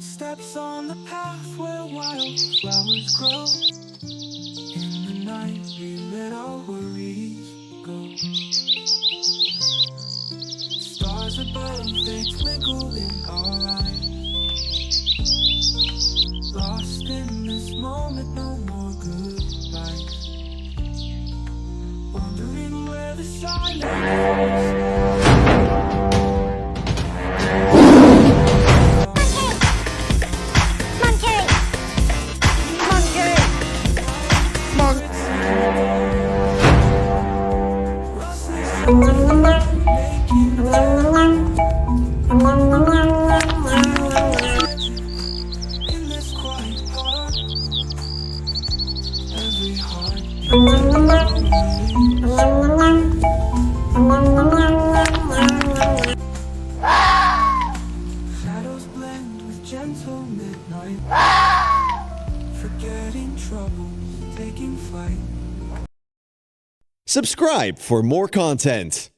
Footsteps on the path where wildflowers grow. In the night we let our worries go. Stars above, they twinkle in our eyes. Lost in this moment, no more goodbyes. Wondering where the silence goes. In this quiet park, every heart shadows blend with gentle midnight, forgetting troubles, taking flight. Subscribe for more content.